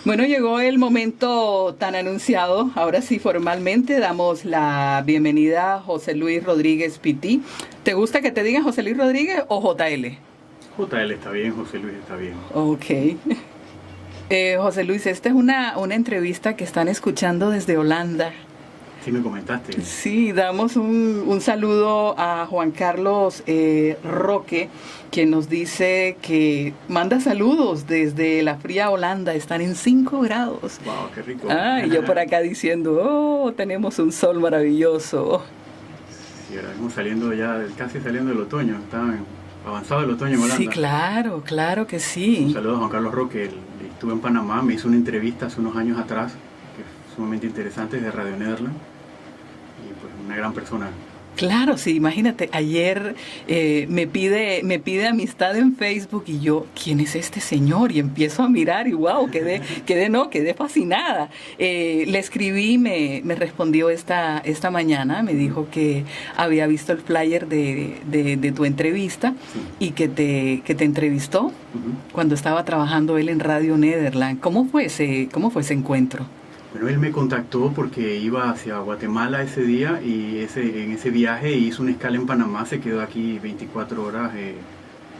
Bueno, llegó el momento tan anunciado. Ahora sí, formalmente damos la bienvenida a José Luis Rodríguez Pití. ¿Te gusta que te digan José Luis Rodríguez o JL? JL está bien, José Luis está bien. Ok. José Luis, esta es una entrevista que están escuchando desde Holanda. Sí, me comentaste. Sí, damos un saludo a Juan Carlos Roque, quien nos dice que manda saludos desde la fría Holanda. Están en 5 grados. ¡Wow, qué rico! Y yo por acá diciendo, oh, tenemos un sol maravilloso. Sí, ahora mismo casi saliendo del otoño. Está avanzado el otoño en Holanda. Sí, claro que sí. Un saludo a Juan Carlos Roque. Él estuvo en Panamá, me hizo una entrevista hace unos años atrás, que es sumamente interesante, de Radio Nederland. Y pues una gran persona. Claro, sí, imagínate, ayer me pide amistad en Facebook y yo, ¿quién es este señor? Y empiezo a mirar y wow, quedé fascinada. Le escribí, me respondió esta mañana, me dijo que había visto el flyer de tu entrevista, sí, y que te entrevistó cuando estaba trabajando él en Radio Nederland. ¿Cómo fue ese encuentro? Bueno, él me contactó porque iba hacia Guatemala ese día y en ese viaje hizo una escala en Panamá, se quedó aquí 24 horas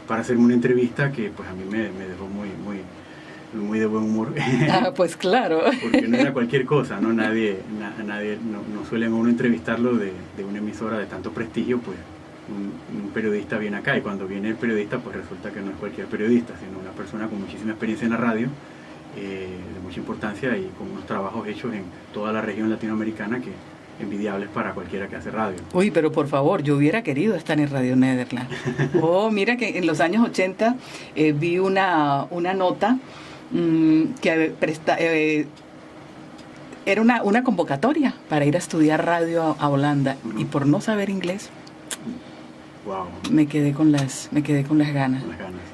para hacerme una entrevista que pues a mí me dejó muy de buen humor. Pues claro. Porque no era cualquier cosa, ¿no? Nadie no suelen uno entrevistarlo de una emisora de tanto prestigio, pues un periodista viene acá y cuando viene el periodista pues resulta que no es cualquier periodista, sino una persona con muchísima experiencia en la radio, de mucha importancia y con unos trabajos hechos en toda la región latinoamericana que envidiables para cualquiera que hace radio. Uy, pero por favor, yo hubiera querido estar en Radio Nederland. Mira que en los años 80 vi una nota que era una convocatoria para ir a estudiar radio a Holanda, y por no saber inglés, wow, me quedé con las ganas.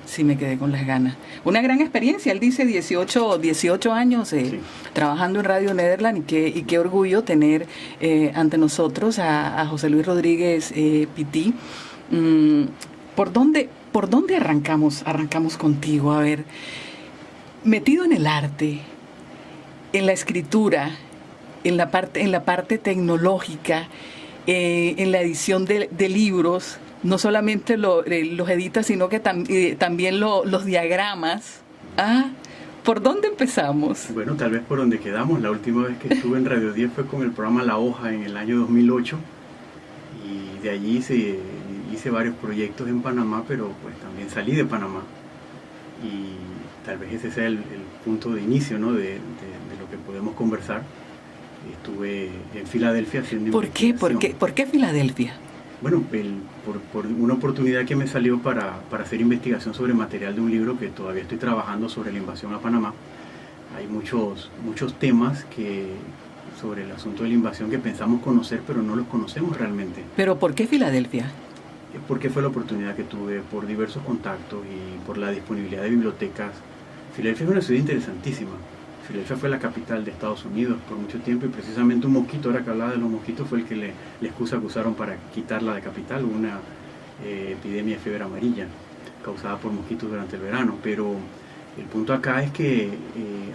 Sí, me quedé con las ganas. Una gran experiencia, él dice 18 años sí, trabajando en Radio Nederland, y qué orgullo tener ante nosotros a José Luis Rodríguez Pití. ¿Por dónde arrancamos contigo? A ver, metido en el arte, en la escritura, en la parte tecnológica, en la edición de libros. No solamente los editas, sino que también los diagramas. ¿Por dónde empezamos? Bueno, tal vez por donde quedamos. La última vez que estuve en Radio 10 fue con el programa La Hoja en el año 2008. Y de allí hice varios proyectos en Panamá, pero pues también salí de Panamá. Y tal vez ese sea el punto de inicio, ¿no? de lo que podemos conversar. Estuve en Filadelfia haciendo investigación. ¿Por qué Filadelfia? Bueno, por una oportunidad que me salió para hacer investigación sobre material de un libro que todavía estoy trabajando sobre la invasión a Panamá. Hay muchos temas sobre el asunto de la invasión que pensamos conocer, pero no los conocemos realmente. ¿Pero por qué Filadelfia? Porque fue la oportunidad que tuve por diversos contactos y por la disponibilidad de bibliotecas. Filadelfia es una ciudad interesantísima. Filadelfia fue la capital de Estados Unidos por mucho tiempo y precisamente un mosquito, ahora que hablaba de los mosquitos, fue el que la excusa que usaron para quitarla de capital, una epidemia de fiebre amarilla causada por mosquitos durante el verano. Pero el punto acá es que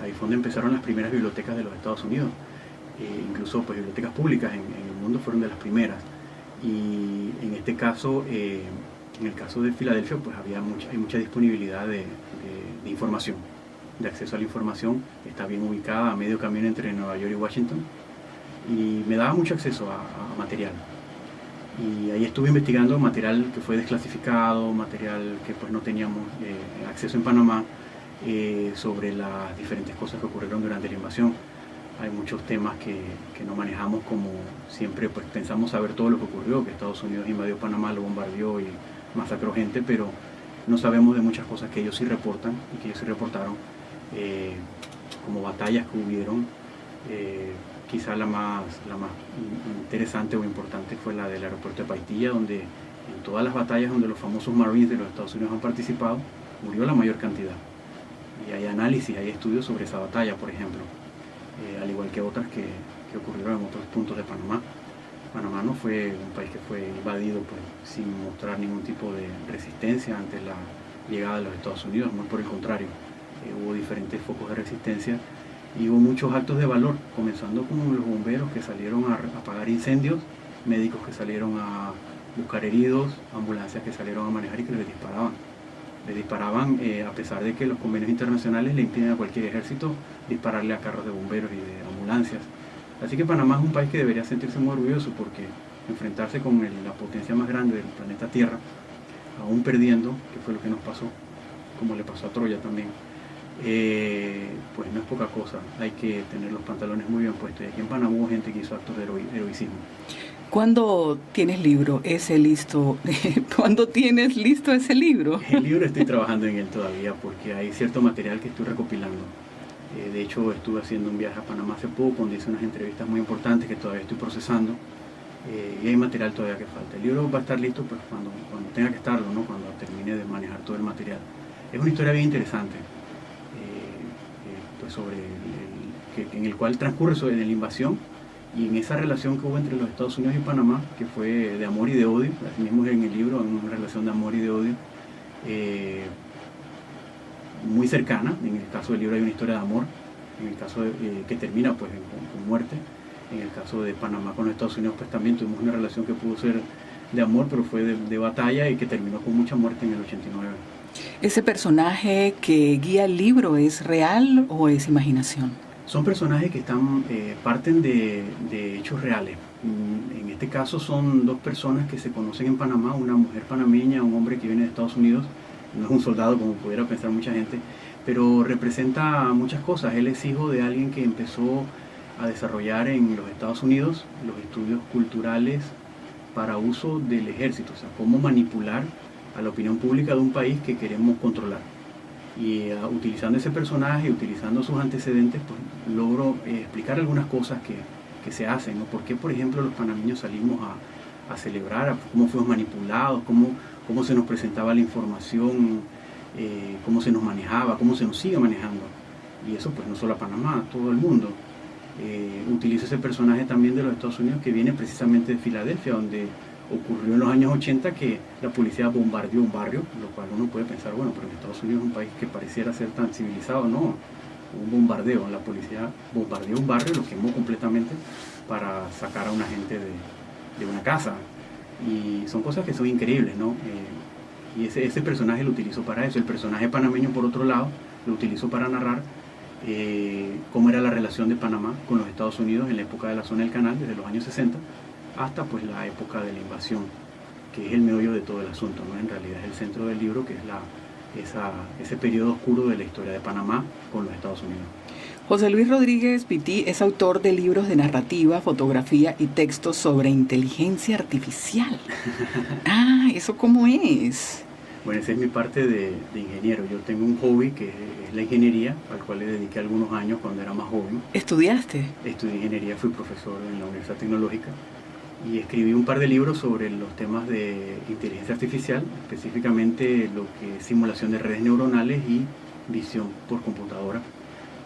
ahí fue donde empezaron las primeras bibliotecas de los Estados Unidos, incluso pues bibliotecas públicas en el mundo fueron de las primeras. Y en este caso, en el caso de Filadelfia, pues hay mucha disponibilidad de información, de acceso a la información. Está bien ubicada a medio camino entre Nueva York y Washington y me daba mucho acceso a material, y ahí estuve investigando material que fue desclasificado, material que pues no teníamos acceso en Panamá, sobre las diferentes cosas que ocurrieron durante la invasión. Hay muchos temas que no manejamos, como siempre pues pensamos saber todo lo que ocurrió, que Estados Unidos invadió Panamá, lo bombardeó y masacró gente, pero no sabemos de muchas cosas que ellos sí reportan y que ellos sí reportaron, como batallas que hubieron. Quizá la más interesante o importante fue la del aeropuerto de Paitilla, donde en todas las batallas donde los famosos Marines de los Estados Unidos han participado, murió la mayor cantidad. Y hay análisis, hay estudios sobre esa batalla, por ejemplo, al igual que otras que ocurrieron en otros puntos de Panamá. Panamá no fue un país que fue invadido pues, sin mostrar ningún tipo de resistencia ante la llegada de los Estados Unidos, muy por el contrario. Hubo diferentes focos de resistencia Y hubo muchos actos de valor, comenzando con los bomberos que salieron a apagar incendios, médicos que salieron a buscar heridos, ambulancias que salieron a manejar y que les disparaban. Les disparaban a pesar de que los convenios internacionales le impiden a cualquier ejército dispararle a carros de bomberos y de ambulancias. Así que Panamá es un país que debería sentirse muy orgulloso porque enfrentarse con la potencia más grande del planeta Tierra, aún perdiendo, que fue lo que nos pasó, como le pasó a Troya también, pues no es poca cosa. Hay que tener los pantalones muy bien puestos. Y aquí en Panamá hubo gente que hizo actos de heroicismo. ¿Cuándo tienes listo? ¿Cuándo tienes listo ese libro? El libro estoy trabajando en él todavía porque hay cierto material que estoy recopilando. De hecho, estuve haciendo un viaje a Panamá hace poco, donde hice unas entrevistas muy importantes que todavía estoy procesando. Y hay material todavía que falta. El libro va a estar listo pues, cuando tenga que estarlo, ¿no? Cuando termine de manejar todo el material. Es una historia bien interesante, pues en el cual transcurre sobre la invasión y en esa relación que hubo entre los Estados Unidos y Panamá, que fue de amor y de odio. Así mismo en el libro, una relación de amor y de odio muy cercana. En el caso del libro hay una historia de amor, en el caso que termina pues con muerte. En el caso de Panamá con los Estados Unidos pues también tuvimos una relación que pudo ser de amor, pero fue de batalla y que terminó con mucha muerte en el 89. ¿Ese personaje que guía el libro es real o es imaginación? Son personajes que parten de hechos reales. En este caso son dos personas que se conocen en Panamá, una mujer panameña, un hombre que viene de Estados Unidos. No es un soldado como pudiera pensar mucha gente, pero representa muchas cosas. Él es hijo de alguien que empezó a desarrollar en los Estados Unidos los estudios culturales para uso del ejército, o sea, cómo manipular a la opinión pública de un país que queremos controlar. Y utilizando ese personaje, utilizando sus antecedentes, pues logro explicar algunas cosas que se hacen, ¿no? ¿Por qué, por ejemplo, los panameños salimos a celebrar, cómo fuimos manipulados, cómo se nos presentaba la información, cómo se nos manejaba, cómo se nos sigue manejando? Y eso pues no solo a Panamá, a todo el mundo. Utilizo ese personaje también de los Estados Unidos que viene precisamente de Filadelfia, donde ocurrió en los años 80 que la policía bombardeó un barrio, lo cual uno puede pensar, bueno, pero en Estados Unidos es un país que pareciera ser tan civilizado. No, un bombardeo, la policía bombardeó un barrio, lo quemó completamente para sacar a una gente de una casa. Y son cosas que son increíbles, ¿no? Y ese personaje lo utilizo para eso. El personaje panameño, por otro lado, lo utilizo para narrar cómo era la relación de Panamá con los Estados Unidos en la época de la zona del canal, desde los años 60 hasta pues la época de la invasión, que es el meollo de todo el asunto, ¿no? En realidad es el centro del libro, que es ese periodo oscuro de la historia de Panamá con los Estados Unidos. José Luis Rodríguez Pití es autor de libros de narrativa, fotografía y textos sobre inteligencia artificial. ¿Eso cómo es? Bueno, esa es mi parte de ingeniero. Yo tengo un hobby que es la ingeniería, al cual le dediqué algunos años cuando era más joven. ¿Estudiaste? Estudié ingeniería, fui profesor en la Universidad Tecnológica y escribí un par de libros sobre los temas de inteligencia artificial, específicamente lo que es simulación de redes neuronales y visión por computadora.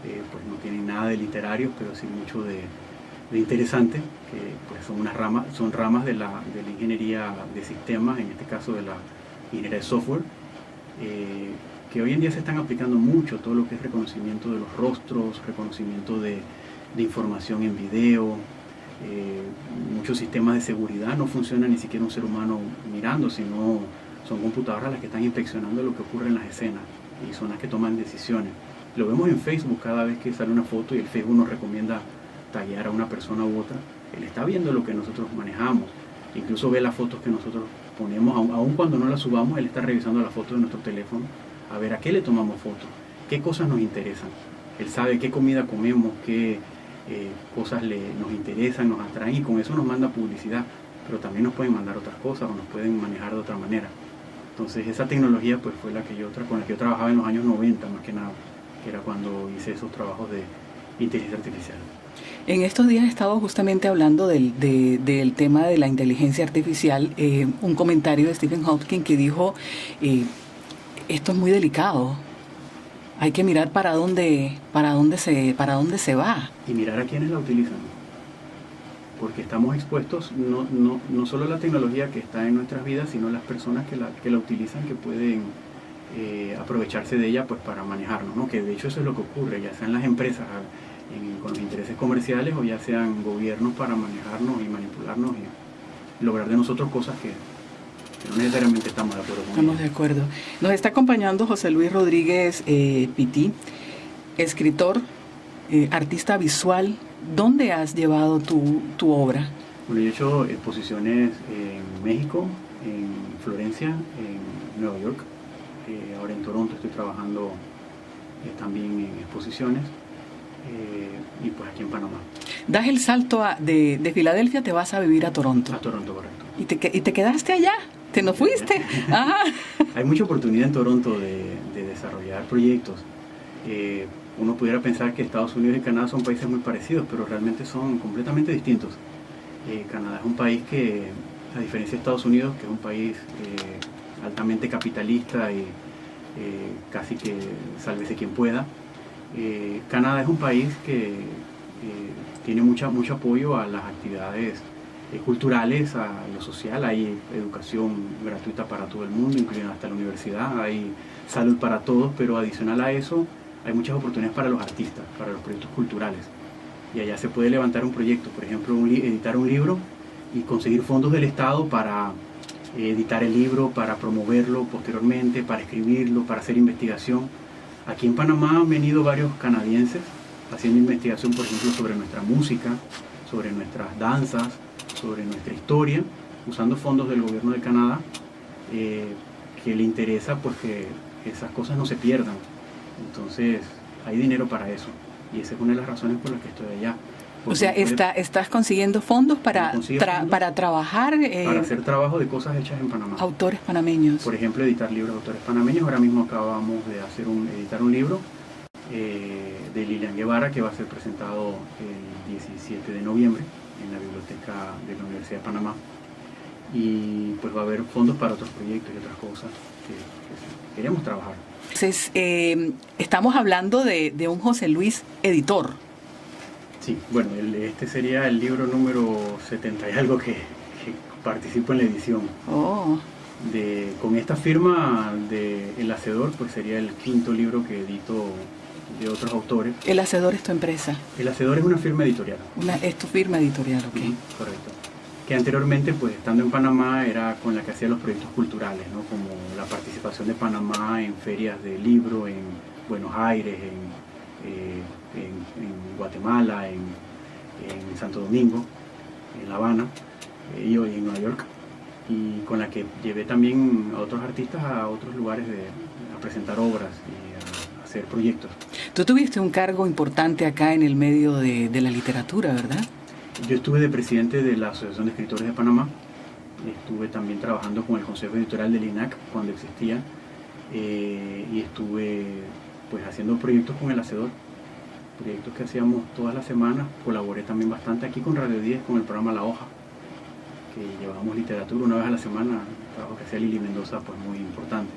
Pues no tienen nada de literario, pero sí mucho de interesante, que pues son ramas de la ingeniería de sistemas, en este caso de la ingeniería de software, que hoy en día se están aplicando mucho, todo lo que es reconocimiento de los rostros, reconocimiento de información en video. Muchos sistemas de seguridad no funcionan ni siquiera un ser humano mirando, sino son computadoras las que están inspeccionando lo que ocurre en las escenas y son las que toman decisiones. Lo vemos en Facebook cada vez que sale una foto y el Facebook nos recomienda taguear a una persona u otra. Él está viendo lo que nosotros manejamos, incluso ve las fotos que nosotros ponemos, aun cuando no las subamos, él está revisando la foto de nuestro teléfono a ver a qué le tomamos fotos, qué cosas nos interesan. Él sabe qué comida comemos, qué cosas nos interesan, nos atraen, y con eso nos manda publicidad, pero también nos pueden mandar otras cosas o nos pueden manejar de otra manera. Entonces esa tecnología pues fue con la que yo trabajaba en los años 90 más que nada, que era cuando hice esos trabajos de inteligencia artificial. En estos días he estado justamente hablando del tema de la inteligencia artificial, un comentario de Stephen Hawking que dijo, esto es muy delicado, hay que mirar para dónde se va. Y mirar a quienes la utilizan, porque estamos expuestos no solo a la tecnología que está en nuestras vidas, sino a las personas que la utilizan, que pueden aprovecharse de ella pues para manejarnos, ¿no? Que de hecho eso es lo que ocurre, ya sean las empresas con los intereses comerciales o ya sean gobiernos para manejarnos y manipularnos y lograr de nosotros cosas que no necesariamente estamos de acuerdo con Estamos ellas. de acuerdo. Nos está acompañando José Luis Rodríguez Pití, escritor, artista visual. ¿Dónde has llevado tu obra? Bueno, yo he hecho exposiciones en México, en Florencia, en Nueva York. Ahora en Toronto estoy trabajando también en exposiciones y pues aquí en Panamá. Das el salto de Filadelfia, te vas a vivir a Toronto. A Toronto, correcto. ¿Y te quedaste allá? ¿Te no fuiste? Ajá. Hay mucha oportunidad en Toronto de desarrollar proyectos. Uno pudiera pensar que Estados Unidos y Canadá son países muy parecidos, pero realmente son completamente distintos. Canadá es un país que, a diferencia de Estados Unidos, que es un país altamente capitalista y casi que sálvese quien pueda, Canadá es un país que tiene mucho apoyo a las actividades culturales, a lo social. Hay educación gratuita para todo el mundo, incluyendo hasta la universidad, hay salud para todos, pero adicional a eso hay muchas oportunidades para los artistas, para los proyectos culturales. Y allá se puede levantar un proyecto, por ejemplo, editar un libro y conseguir fondos del Estado para editar el libro, para promoverlo posteriormente, para escribirlo, para hacer investigación. Aquí en Panamá han venido varios canadienses haciendo investigación, por ejemplo, sobre nuestra música, sobre nuestras danzas, sobre nuestra historia, usando fondos del gobierno de Canadá, que le interesa pues que esas cosas no se pierdan. Entonces hay dinero para eso y esa es una de las razones por las que estoy allá. O sea, estás consiguiendo fondos para trabajar... para hacer trabajo de cosas hechas en Panamá. Autores panameños. Por ejemplo, editar libros de autores panameños. Ahora mismo acabamos de editar un libro de Lilian Guevara que va a ser presentado el 17 de noviembre en la biblioteca de la Universidad de Panamá. Y pues va a haber fondos para otros proyectos y otras cosas que queremos trabajar. Entonces, estamos hablando de un José Luis editor. Sí, bueno, este sería el libro número 70 y algo que participo en la edición. Oh. Con esta firma de El Hacedor, pues sería el quinto libro que edito de otros autores. El Hacedor es tu empresa. El Hacedor es una firma editorial. Es tu firma editorial, ok. Correcto. Que anteriormente, pues estando en Panamá, era con la que hacía los proyectos culturales, ¿no? Como la participación de Panamá en ferias de libro en Buenos Aires, en Guatemala, en Santo Domingo, en La Habana y hoy en Nueva York, y con la que llevé también a otros artistas a otros lugares a presentar obras y a hacer proyectos. Tú tuviste un cargo importante acá en el medio de la literatura, ¿verdad? Yo estuve de presidente de la Asociación de Escritores de Panamá, estuve también trabajando con el Consejo Editorial del INAC cuando existía, y estuve pues haciendo proyectos con El Hacedor, proyectos que hacíamos todas las semanas. Colaboré también bastante aquí con Radio 10 con el programa La Hoja, que llevábamos literatura una vez a la semana, un trabajo que hacía Lili Mendoza, pues muy importante.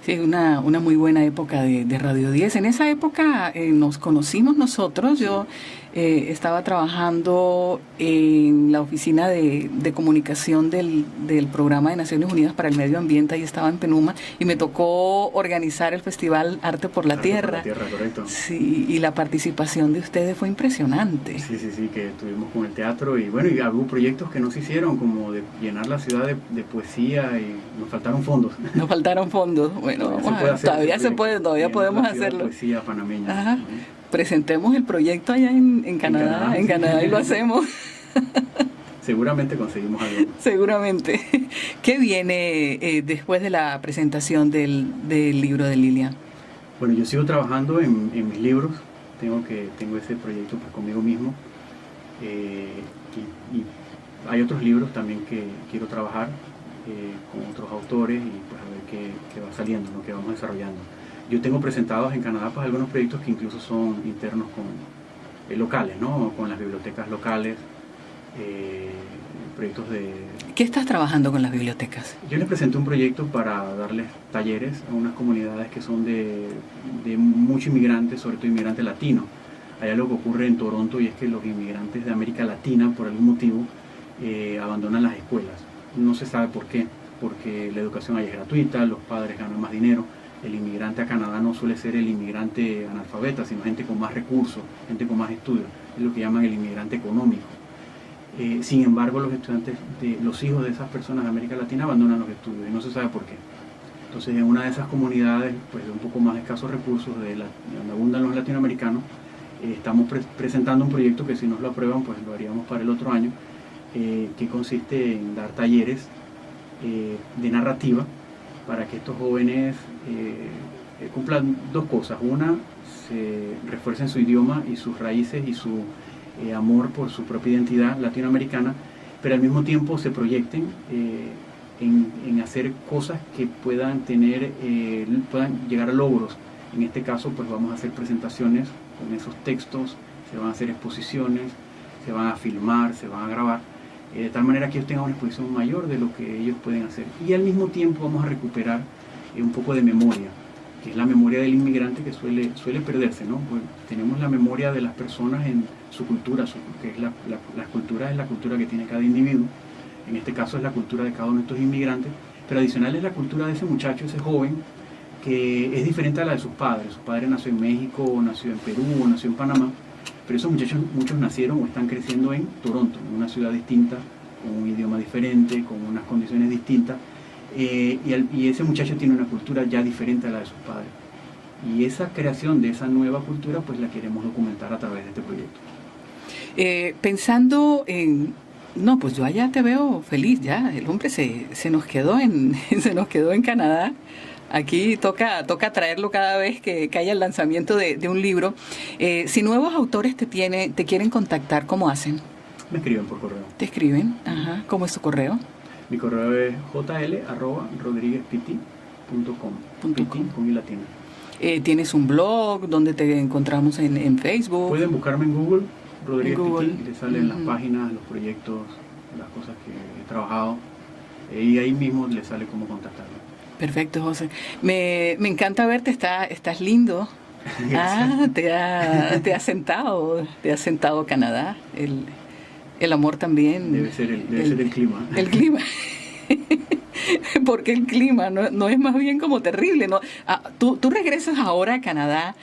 Sí, una muy buena época de Radio 10. En esa época nos conocimos nosotros. Yo estaba trabajando en la oficina de comunicación del Programa de Naciones Unidas para el Medio Ambiente. Ahí estaba en Penuma y me tocó organizar el Festival Arte por la Tierra. Arte por la Tierra, correcto. Sí, y la participación de ustedes fue impresionante. Sí, que estuvimos con el teatro y bueno, y hubo proyectos que no se hicieron, como de llenar la ciudad de poesía, y nos faltaron fondos. Nos faltaron fondos. Bueno, todavía podemos hacerlo. Poesía panameña. Ajá. Presentemos el proyecto allá en Canadá, en Canadá y lo hacemos. Seguramente conseguimos algo. Seguramente. ¿Qué viene después de la presentación del libro de Lilian? Bueno, yo sigo trabajando en mis libros. Tengo ese proyecto pues, conmigo mismo. Y hay otros libros también que quiero trabajar con otros autores y pues a ver qué va saliendo, ¿no? Qué vamos desarrollando. Yo tengo presentados en Canadá pues algunos proyectos que incluso son internos con locales, ¿no? Con las bibliotecas locales, proyectos de... ¿Qué estás trabajando con las bibliotecas? Yo les presenté un proyecto para darles talleres a unas comunidades que son de muchos inmigrantes, sobre todo inmigrantes latinos. Hay algo que ocurre en Toronto y es que los inmigrantes de América Latina, por algún motivo, abandonan las escuelas. No se sabe por qué. porque la educación allá es gratuita, los padres ganan más dinero. El inmigrante a Canadá no suele ser el inmigrante analfabeta, sino gente con más recursos, gente con más estudios. Es lo que llaman el inmigrante económico. Sin embargo, los hijos de esas personas de América Latina abandonan los estudios y no se sabe por qué. Entonces, en una de esas comunidades pues, de un poco más escasos recursos, de donde abundan los latinoamericanos, estamos presentando un proyecto que, si nos lo aprueban, pues lo haríamos para el otro año, que consiste en dar talleres de narrativa para que estos jóvenes cumplan dos cosas. Una, se refuercen su idioma y sus raíces y su amor por su propia identidad latinoamericana, pero al mismo tiempo se proyecten en hacer cosas que puedan llegar a logros. En este caso, pues vamos a hacer presentaciones con esos textos, se van a hacer exposiciones, se van a filmar, se van a grabar, de tal manera que ellos tengan una exposición mayor de lo que ellos pueden hacer. Y al mismo tiempo vamos a recuperar un poco de memoria, que es la memoria del inmigrante, que suele perderse, ¿no? Pues tenemos la memoria de las personas en su cultura, que es la cultura es la cultura que tiene cada individuo. En este caso es la cultura de cada uno de estos inmigrantes, pero adicional es la cultura de ese muchacho, ese joven, que es diferente a la de sus padres. Su padre nació en México, o nació en Perú, o nació en Panamá, pero esos muchachos, muchos nacieron o están creciendo en Toronto, en una ciudad distinta, con un idioma diferente, con unas condiciones distintas, y ese muchacho tiene una cultura ya diferente a la de sus padres. Y esa creación de esa nueva cultura, pues la queremos documentar a través de este proyecto. Pensando en... No, pues yo allá te veo feliz, ya. El hombre se nos quedó en Canadá. Aquí toca traerlo cada vez que haya el lanzamiento de un libro. Si nuevos autores te quieren contactar, ¿cómo hacen? Me escriben por correo. ¿Te escriben? Ajá. ¿Cómo es tu correo? Mi correo es jl@rodriguezpiti.com. Piti con i latina. ¿Tienes un blog donde te encontramos en Facebook? Pueden buscarme en Google, Rodríguez Piti, y le salen las páginas, los proyectos, las cosas que he trabajado, y ahí mismo le sale cómo contactarme. Perfecto, José. Me encanta verte, estás lindo. Te has sentado Canadá. El amor también. Debe ser el clima. El clima. Porque el clima no es más bien como terrible, ¿no? Tú regresas ahora a Canadá,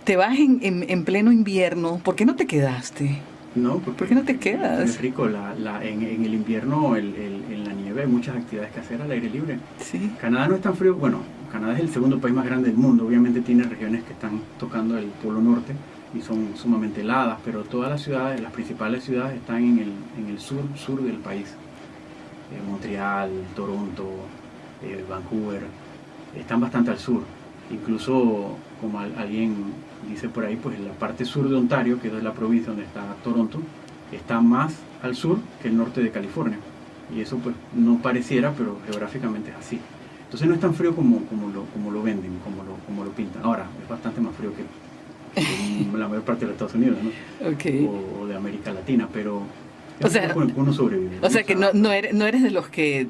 te vas en pleno invierno. ¿Por qué no te quedaste? No, ¿Por qué no te quedas? Es rico. En el invierno, en la nieve, hay muchas actividades que hacer al aire libre. Sí. Canadá no es tan frío. Bueno, Canadá es el segundo país más grande del mundo. Obviamente tiene regiones que están tocando el Polo Norte y son sumamente heladas, pero todas las ciudades, las principales ciudades, están en el sur del país. Montreal, Toronto, Vancouver, están bastante al sur. Incluso, como alguien dice por ahí, pues la parte sur de Ontario, que es la provincia donde está Toronto, está más al sur que el norte de California. Y eso pues no pareciera, pero geográficamente es así. Entonces no es tan frío como lo venden, como lo pintan. Ahora, es bastante más frío que la mayor parte de los Estados Unidos, ¿no? Okay. O de América Latina, pero... O sea, uno sobrevive. O sea que no eres de los que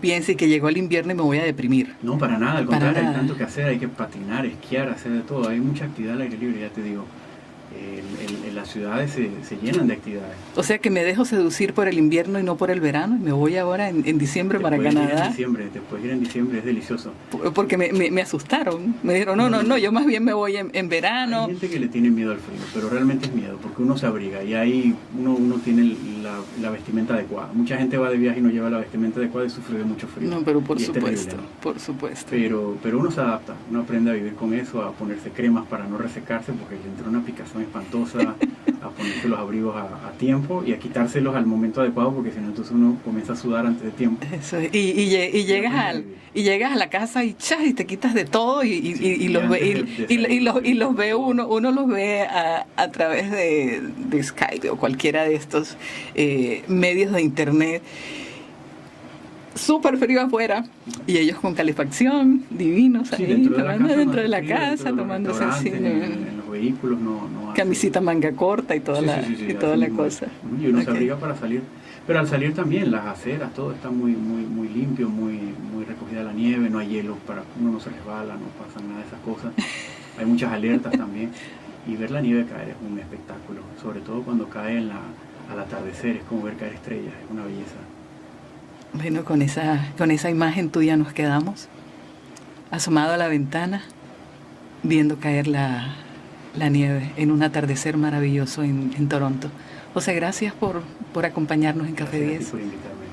piensa que llegó el invierno y me voy a deprimir. No, para nada, al contrario, hay tanto que hacer, hay que patinar, esquiar, hacer de todo, hay mucha actividad al aire libre, ya te digo. Las ciudades se llenan de actividades. O sea que me dejo seducir por el invierno y no por el verano, y me voy ahora en diciembre para Canadá. Te puedes ir en diciembre, es delicioso. Porque me asustaron, me dijeron no, yo más bien me voy en verano. Hay gente que le tiene miedo al frío, pero realmente es miedo, porque uno se abriga y ahí uno tiene la vestimenta adecuada. Mucha gente va de viaje y no lleva la vestimenta adecuada y sufre de mucho frío. No, pero por supuesto, terrible, ¿no? Por supuesto. Pero uno se adapta, uno aprende a vivir con eso, a ponerse cremas para no resecarse, porque le entra una picazón espantosa, a ponerse los abrigos a tiempo y a quitárselos al momento adecuado, porque si no entonces uno comienza a sudar antes de tiempo. Eso, y llegas a la casa y te quitas de todo y los ve uno los ve a través de Skype o cualquiera de estos medios de internet. Súper frío afuera y ellos con calefacción, divinos ahí, dentro de la casa, tomándose el cine. En los vehículos no camisita manga corta y toda la cosa. Y uno se abriga para salir. Pero al salir también las aceras, todo está muy limpio, muy recogida la nieve, no hay hielo, uno no se resbala, no pasan nada de esas cosas. Hay muchas alertas también. Y ver la nieve caer es un espectáculo, sobre todo cuando cae al atardecer, es como ver caer estrellas, es una belleza. Bueno, con esa imagen tuya nos quedamos, asomado a la ventana, viendo caer la nieve en un atardecer maravilloso en Toronto. José, gracias por acompañarnos en Café 10. Gracias a ti por invitarme.